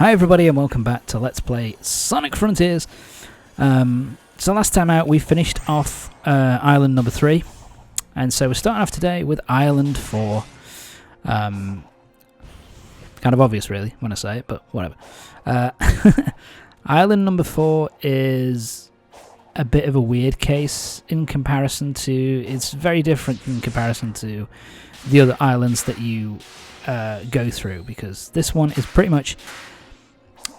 Hi everybody and welcome back to Let's Play Sonic Frontiers. So last time out we finished off island number 3, and so we're starting off today with island 4. Kind of obvious really when I say it, but whatever. Island number 4 is a bit of a weird case in comparison to... It's very different in comparison to the other islands that you go through, because this one is pretty much...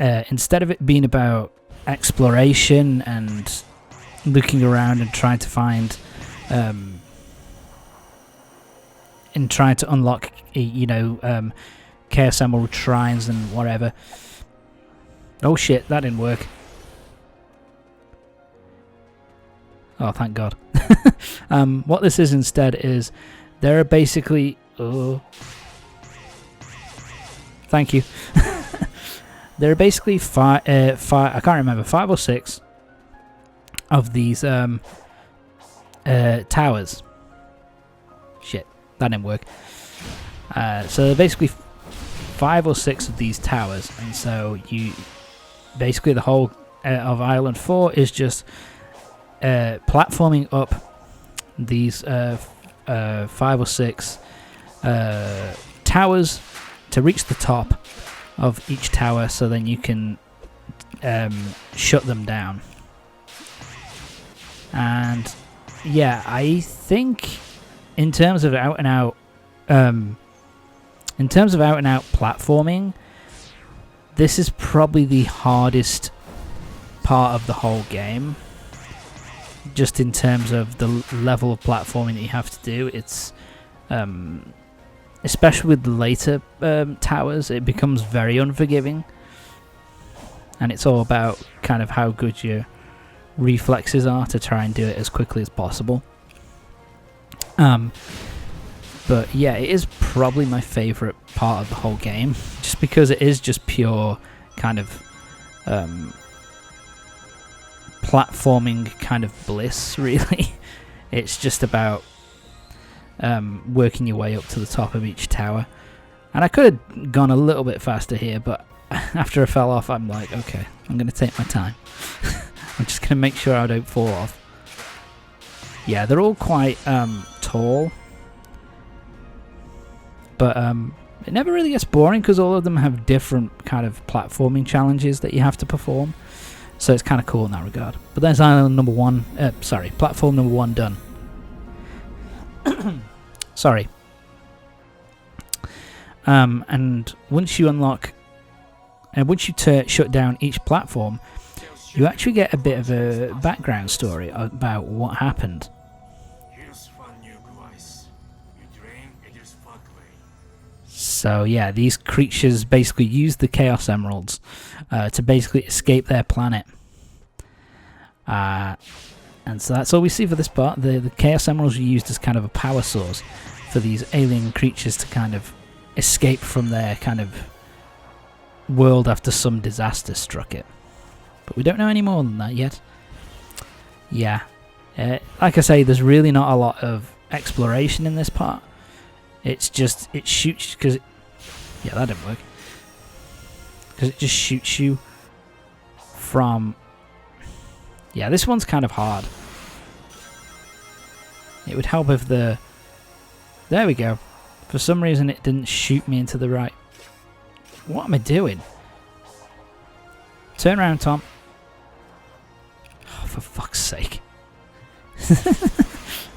instead of it being about exploration and looking around and trying to find and trying to unlock Chaos Emerald shrines and whatever. Oh shit, that didn't work. Oh, thank God. What this is instead is there are basically... Oh, thank you. There are basically five, I can't remember, 5 or 6 of these towers. Shit, that didn't work. So there are basically 5 or 6 of these towers, and so you basically the whole of Island 4 is just platforming up these 5 or 6 towers to reach the top of each tower, so then you can shut them down. And yeah, I think in terms of out and out platforming, this is probably the hardest part of the whole game. Just in terms of the level of platforming that you have to do, it's especially with the later towers, it becomes very unforgiving, and it's all about kind of how good your reflexes are to try and do it as quickly as possible. But yeah, it is probably my favourite part of the whole game, just because it is just pure kind of platforming kind of bliss, really. It's just about working your way up to the top of each tower, and I could have gone a little bit faster here, but after I fell off, I'm like, okay, I'm going to take my time. I'm just going to make sure I don't fall off. Yeah, they're all quite tall, but it never really gets boring because all of them have different kind of platforming challenges that you have to perform, so it's kind of cool in that regard. But there's island number 1, platform number 1 done. Sorry. And once you unlock, once you shut down each platform, you actually get a bit of a background story about what happened. So yeah, these creatures basically use the Chaos Emeralds to basically escape their planet. And so that's all we see for this part. The Chaos Emeralds are used as kind of a power source for these alien creatures to kind of escape from their kind of world after some disaster struck it. But we don't know any more than that yet. Yeah. Like I say, there's really not a lot of exploration in this part. It's just, it shoots, because... Yeah, that didn't work. Because it just shoots you from... Yeah, this one's kind of hard. It would help if the... There we go. For some reason it didn't shoot me into the right... What am I doing? Turn around, Tom. Oh, for fuck's sake.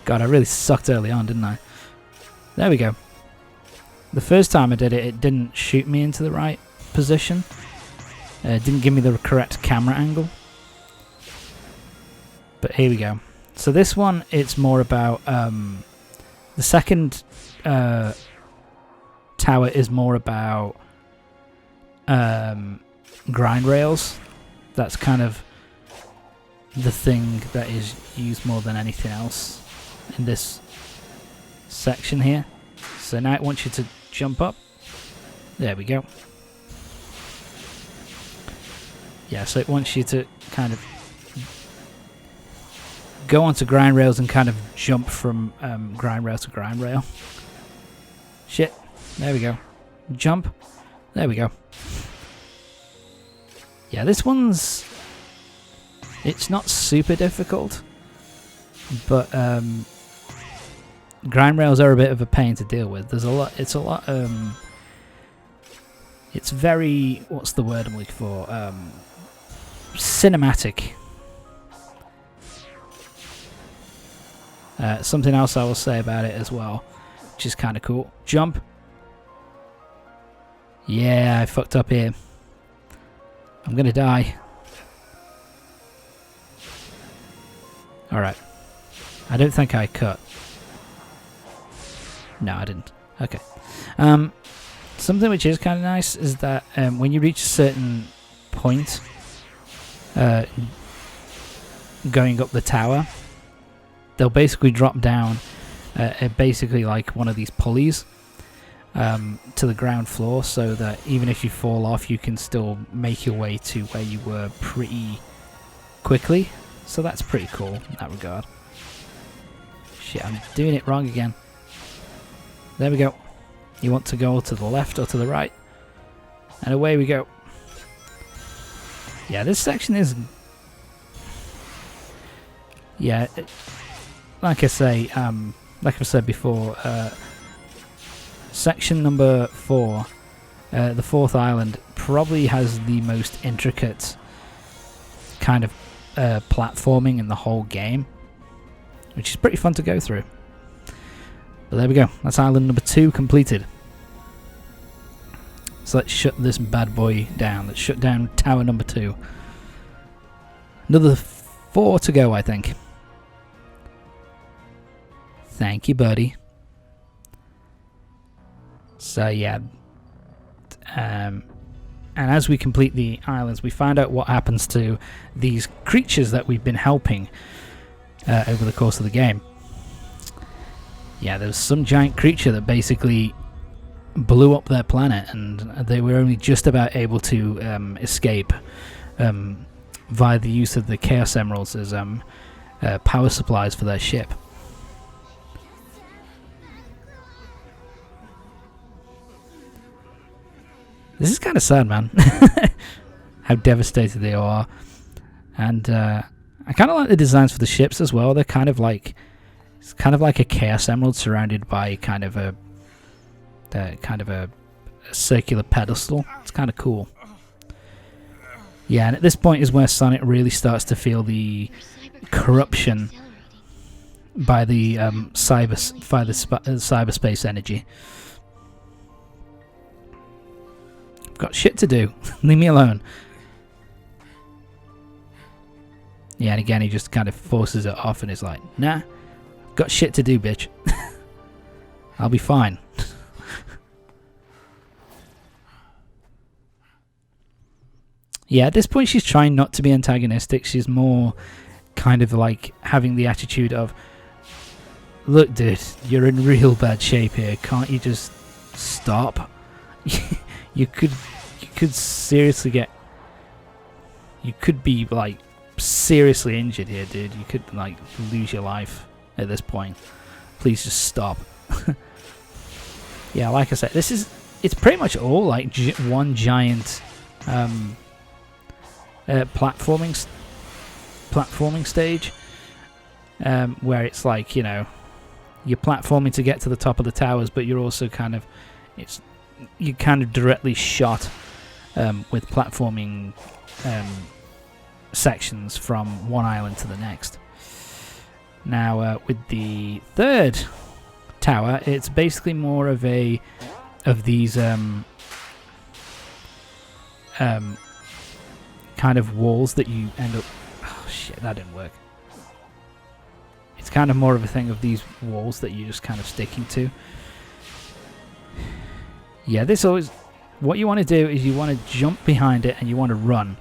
God, I really sucked early on, didn't I? There we go. The first time I did it, it didn't shoot me into the right position. It didn't give me the correct camera angle. But here we go. So this one, it's more about the second tower is more about grind rails. That's kind of the thing that is used more than anything else in this section here. So now it wants you to jump up. There we go. Yeah, so it wants you to kind of go onto grind rails and kind of jump from grind rail to grind rail. Shit. There we go. Jump. There we go. Yeah, this one's... It's not super difficult, but grind rails are a bit of a pain to deal with. There's a lot... It's a lot... It's very... What's the word I'm looking for? Cinematic. Something else I will say about it as well, which is kind of cool. Jump. Yeah, I fucked up here. I'm gonna die. Alright. I don't think I cut. No, I didn't. Okay. Something which is kind of nice is that when you reach a certain point going up the tower, they'll basically drop down basically like one of these pulleys to the ground floor, so that even if you fall off you can still make your way to where you were pretty quickly. So that's pretty cool in that regard. Shit, I'm doing it wrong again. There we go. You want to go to the left or to the right, and away we go. Yeah, this section is... Yeah, like I say, like I've said before, section number 4, the 4th island, probably has the most intricate kind of platforming in the whole game, which is pretty fun to go through. But there we go, that's island number 2 completed. So let's shut this bad boy down. Let's shut down tower number 2. Another 4 to go, I think. Thank you, buddy. So yeah, and as we complete the islands, we find out what happens to these creatures that we've been helping over the course of the game. Yeah, there was some giant creature that basically blew up their planet, and they were only just about able to escape via the use of the Chaos Emeralds as power supplies for their ship. This is kind of sad, man. How devastated they are. And I kind of like the designs for the ships as well. They're kind of like... It's kind of like a Chaos Emerald surrounded by kind of a circular pedestal. It's kind of cool. Yeah, and at this point is where Sonic really starts to feel the corruption by the cyberspace energy. Got shit to do. Leave me alone. Yeah, and again he just kind of forces it off and is like, nah, got shit to do, bitch. I'll be fine. Yeah, at this point she's trying not to be antagonistic. She's more kind of like having the attitude of, look dude, you're in real bad shape here. Can't you just stop? You could seriously get... You could be, like, seriously injured here, dude. You could, like, lose your life at this point. Please just stop. Yeah, like I said, this is... It's pretty much all, like, one giant platforming stage. Where it's like, you know, you're platforming to get to the top of the towers, but you're also kind of... You kind of directly shot with platforming sections from one island to the next. Now, with the 3rd tower, it's basically more of these kind of walls that you end up... Oh shit, that didn't work. It's kind of more of a thing of these walls that you're just kind of sticking to. Yeah, this always... What you want to do is you want to jump behind it and you want to run.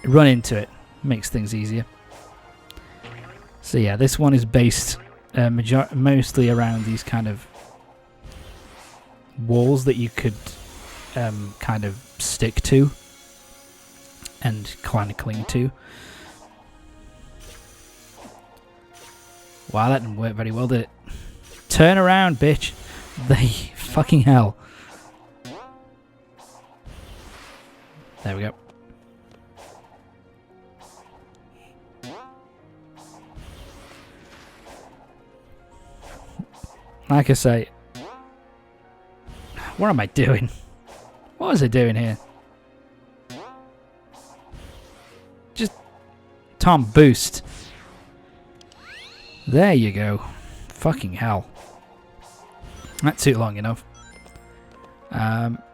Run into it. Makes things easier. So yeah, this one is based mostly around these kind of walls that you could kind of stick to and kind of cling to. Wow, that didn't work very well, did it? Turn around, bitch. They fucking hell. There we go. like I say, what am I doing? What was I doing here? Just Tom boost. There you go. Fucking hell. That's too long enough.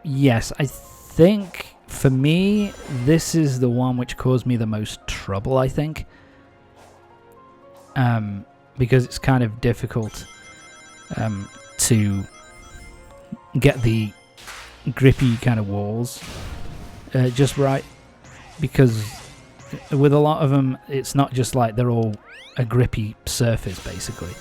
Yes, I think for me, this is the one which caused me the most trouble, I think. Because it's kind of difficult to get the grippy kind of walls just right. Because with a lot of them, it's not just like they're all a grippy surface, basically.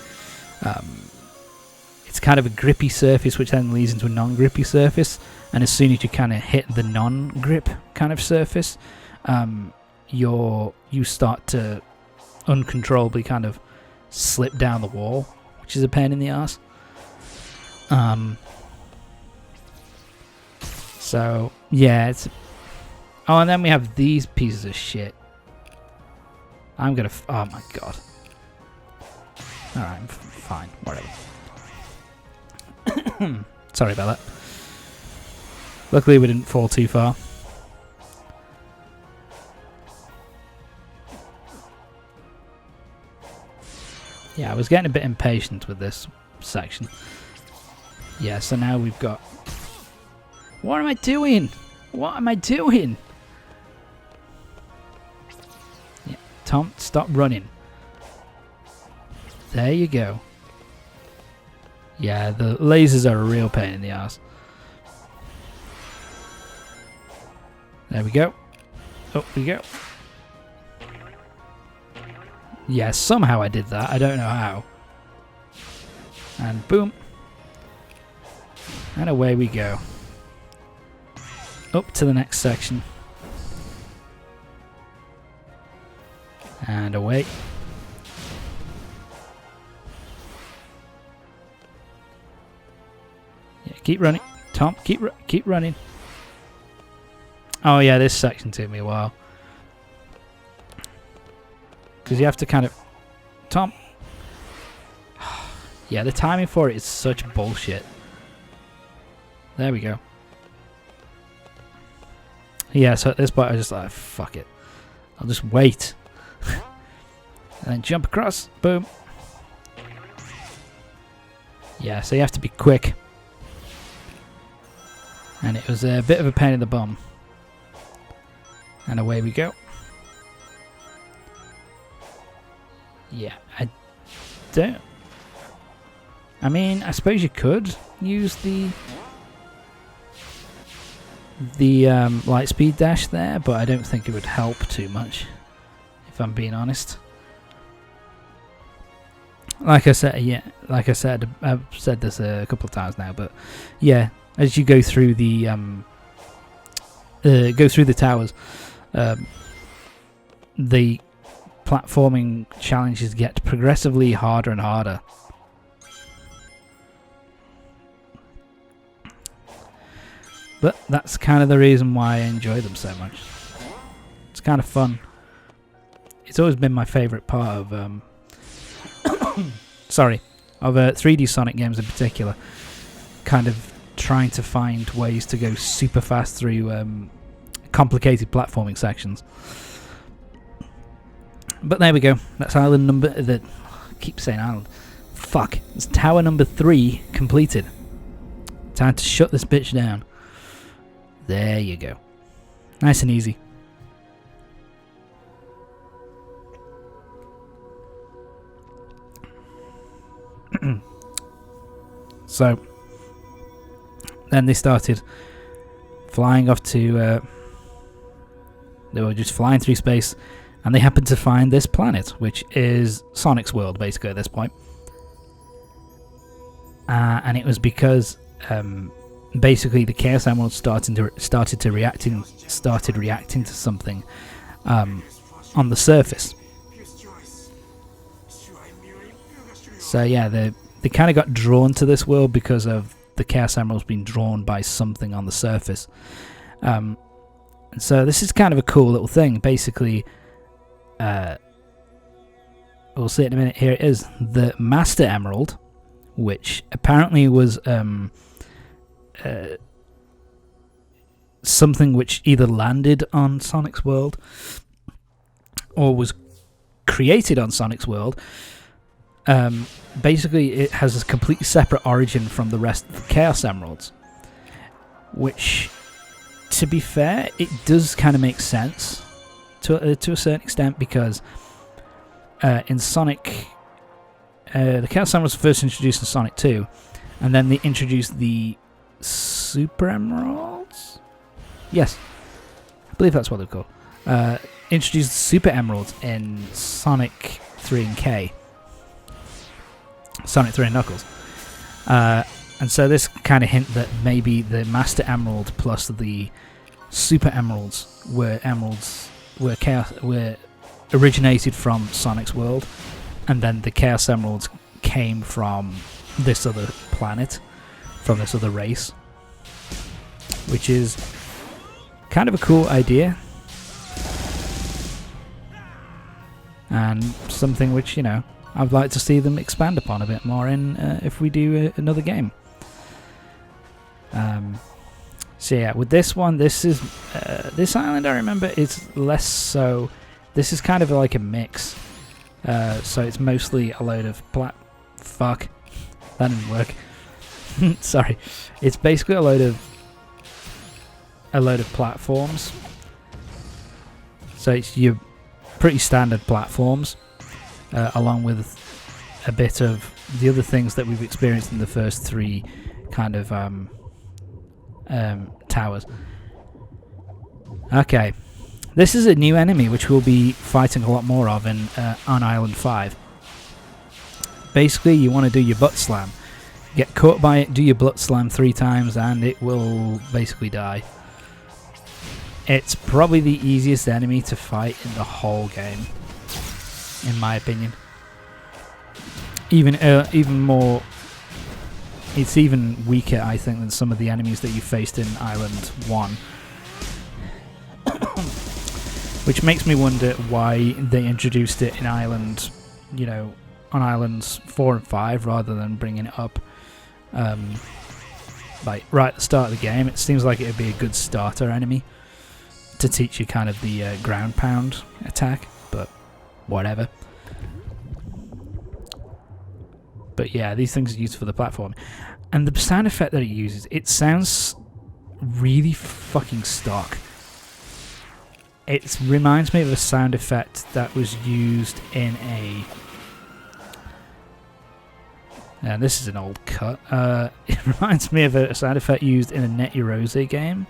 It's kind of a grippy surface which then leads into a non-grippy surface, and as soon as you kind of hit the non-grip kind of surface, you start to uncontrollably kind of slip down the wall, which is a pain in the ass. So yeah, it's... Oh, and then we have these pieces of shit. I'm gonna... Oh my god. Alright, fine, whatever. Sorry about that. Luckily we didn't fall too far. Yeah, I was getting a bit impatient with this section. Yeah, so now we've got... What am I doing? What am I doing? Yeah, Tom, stop running. There you go. Yeah, the lasers are a real pain in the ass. There we go. Up we go. Yeah, somehow I did that. I don't know how. And boom. And away we go. Up to the next section. And away. Yeah, keep running. Tom, keep running. Oh yeah, this section took me a while. Because you have to kind of... Tom! Yeah, the timing for it is such bullshit. There we go. Yeah, so at this point I was just like, fuck it. I'll just wait. And then jump across. Boom. Yeah, so you have to be quick. And it was a bit of a pain in the bum. And away we go. Yeah, I don't... I mean, I suppose you could use the light speed dash there, but I don't think it would help too much, if I'm being honest. Like I said, yeah, like I said, I've said this a couple of times now, but yeah, as you go through the towers, the platforming challenges get progressively harder and harder. But that's kind of the reason why I enjoy them so much. It's kind of fun. It's always been my favourite part of 3D Sonic games in particular. Kind of trying to find ways to go super fast through complicated platforming sections. But there we go. That's island number... I keep saying island. Fuck. It's tower number 3 completed. Time to shut this bitch down. There you go. Nice and easy. So, then they started flying off to... they were just flying through space, and they happened to find this planet, which is Sonic's world, basically, at this point. And it was because... basically, the Chaos Emerald started reacting to something on the surface. So yeah, they kind of got drawn to this world because of the Chaos Emeralds being drawn by something on the surface. And so this is kind of a cool little thing. Basically, we'll see it in a minute. Here it is, the Master Emerald, which apparently was something which either landed on Sonic's World or was created on Sonic's World. Basically, it has a completely separate origin from the rest of the Chaos Emeralds, which, to be fair, it does kind of make sense to a certain extent, because in Sonic, the Chaos Emeralds were first introduced in Sonic 2, and then they introduced the Super Emeralds? Yes, I believe that's what they're called. Introduced the Super Emeralds in Sonic 3 and K. Sonic 3 and Knuckles. And so this kind of hint that maybe the Master Emerald plus the Super Emeralds were originated from Sonic's world, and then the Chaos Emeralds came from this other planet, from this other race, which is kind of a cool idea, and something which, you know, I'd like to see them expand upon a bit more in if we do another game. So yeah, with this one, this is this island, I remember, is less so. This is kind of like a mix. So it's mostly a load of fuck, that didn't work. Sorry, it's basically a load of platforms. So it's your pretty standard platforms, along with a bit of the other things that we've experienced in the first three kind of towers. Okay, this is a new enemy which we'll be fighting a lot more of in on Island 5. Basically, you want to do your butt slam. Get caught by it, do your butt slam 3 times, and it will basically die. It's probably the easiest enemy to fight in the whole game, in my opinion. Even more, it's even weaker, I think, than some of the enemies that you faced in Island 1. Which makes me wonder why they introduced it in Island, you know, on Islands 4 and 5 rather than bringing it up like right at the start of the game. It seems like it would be a good starter enemy to teach you kind of the ground pound attack, but whatever. But yeah, these things are used for the platform. And the sound effect that it uses, it sounds really fucking stock. It reminds me of a sound effect that was used in a... And this is an old cut. It reminds me of a sound effect used in a Net Erase game.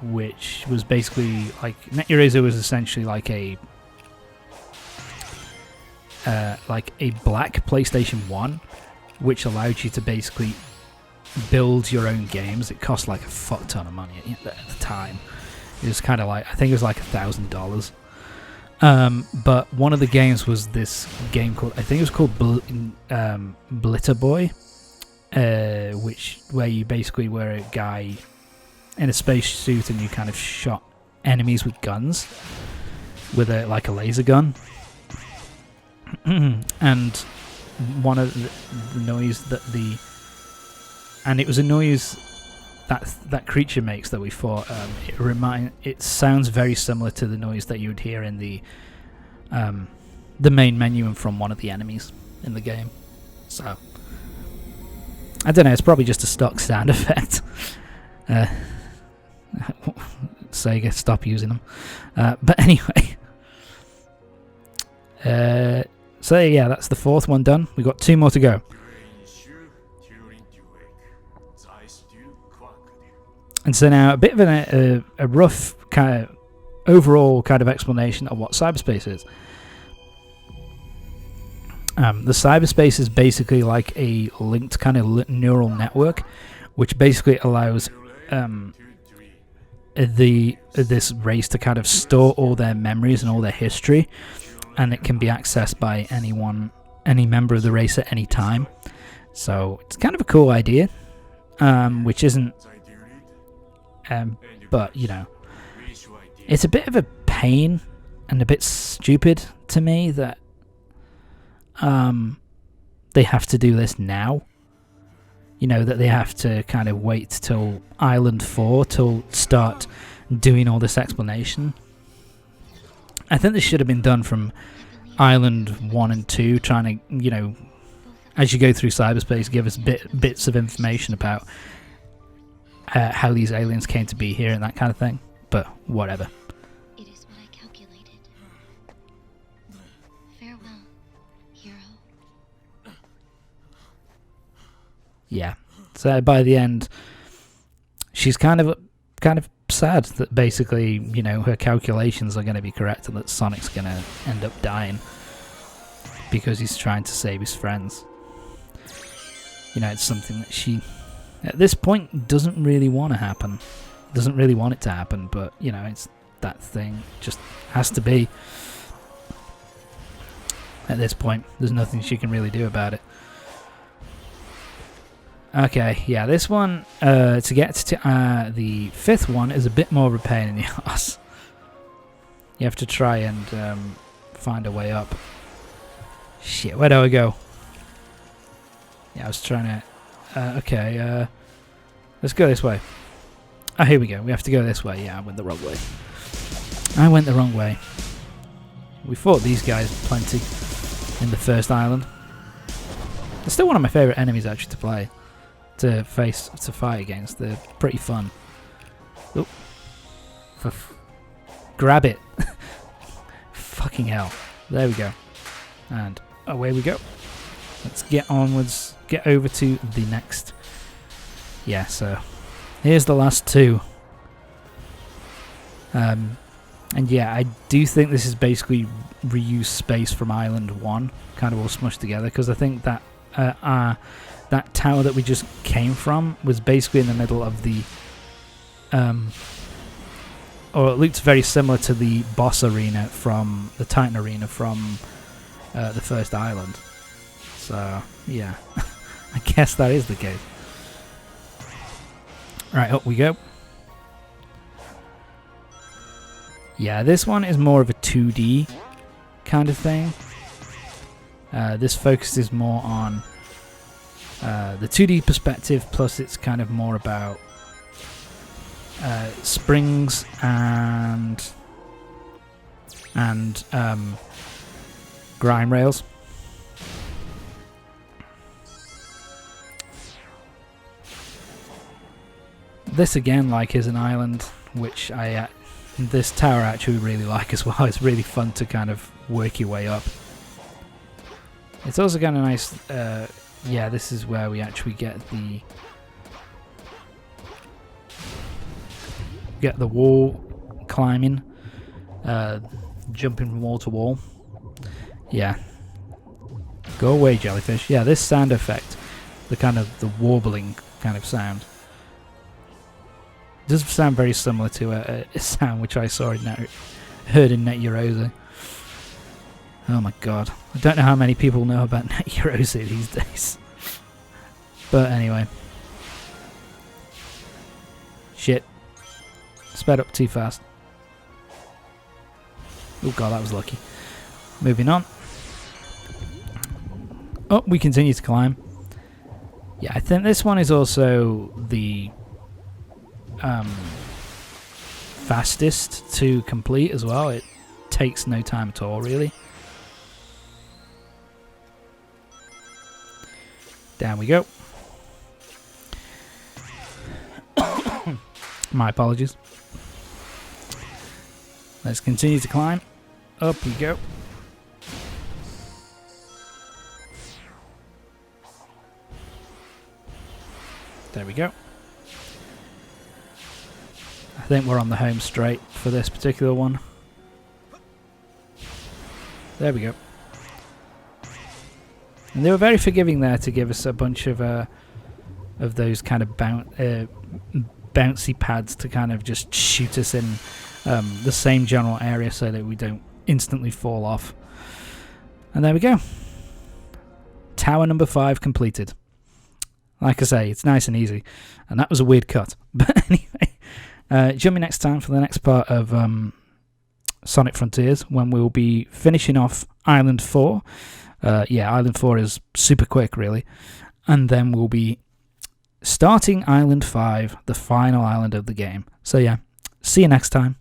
Which was basically like... Net Erase was essentially like a black PlayStation 1, which allowed you to basically build your own games. It cost like a fuck ton of money at the time. It was kind of like, I think it was like $1,000. But one of the games was this game called, I think it was called Blitter Boy, where you basically were a guy in a space suit and you kind of shot enemies with guns, with a laser gun. And one of the noise that it was a noise that creature makes that we fought. It sounds very similar to the noise that you would hear in the main menu and from one of the enemies in the game. So I don't know. It's probably just a stock sound effect. Sega, stop using them. But anyway. So yeah, that's the 4th one done. We've got 2 more to go. And so now a bit of a rough kind of overall kind of explanation of what cyberspace is. The cyberspace is basically like a linked kind of neural network, which basically allows this race to kind of store all their memories and all their history, and it can be accessed by any member of the race at any time. So it's kind of a cool idea, which isn't, but you know, it's a bit of a pain and a bit stupid to me that they have to do this now. You know, that they have to kind of wait till Island 4 to start doing all this explanation. I think this should have been done from Island 1 and 2, trying to, you know, as you go through cyberspace, give us bits of information about how these aliens came to be here and that kind of thing. But whatever. It is what I calculated. Farewell, hero. Yeah. So by the end, she's kind of sad that basically, you know, her calculations are going to be correct and that Sonic's going to end up dying because he's trying to save his friends. You know, it's something that she, at this point, doesn't really want to happen. Doesn't really want it to happen, but, you know, it's that thing. Just has to be. At this point, there's nothing she can really do about it. Okay, yeah, this one, to get to the fifth one, is a bit more of a pain in the ass. You have to try and find a way up. Shit, where do I go? Yeah, I was trying to... okay, let's go this way. Oh, here we go. We have to go this way. Yeah, I went the wrong way. I went the wrong way. We fought these guys plenty in the first island. They're still one of my favourite enemies, actually, to play. To fight against. They're pretty fun. Oop. Grab it. Fucking hell. There we go. And away we go. Let's get onwards. Get over to the next. Yeah, so here's the last two. And yeah, I do think this is basically reused space from Island 1, kind of all smushed together, because I think that that tower that we just came from was basically in the middle of the or it looked very similar to the boss arena from the Titan arena from the first island. So yeah, I guess that is the case. Right, up we go. Yeah, this one is more of a 2D kind of thing. This focuses more on the 2D perspective, plus it's kind of more about springs and grime rails. This again, like, is an island which this tower I actually really like as well. It's really fun to kind of work your way up. It's also kind of nice. Yeah, this is where we actually get the wall climbing, jumping from wall to wall. Yeah. Go away, jellyfish. Yeah, this sound effect, the warbling kind of sound, does sound very similar to a sound which I heard in Net Eurozone. Oh my god. I don't know how many people know about Net Eurozone these days. But anyway. Shit. Sped up too fast. Oh god, that was lucky. Moving on. Oh, we continue to climb. Yeah, I think this one is also the fastest to complete as well. It takes no time at all, really. Down we go. My apologies. Let's continue to climb. Up we go. There we go. I think we're on the home straight for this particular one. There we go. And they were very forgiving there to give us a bunch of those kind of bouncy pads to kind of just shoot us in the same general area so that we don't instantly fall off. And there we go. Tower number 5 completed. Like I say, it's nice and easy. And that was a weird cut. But anyway, join me next time for the next part of Sonic Frontiers, when we'll be finishing off Island 4. Island 4 is super quick, really. And then we'll be starting Island 5, the final island of the game. So yeah, see you next time.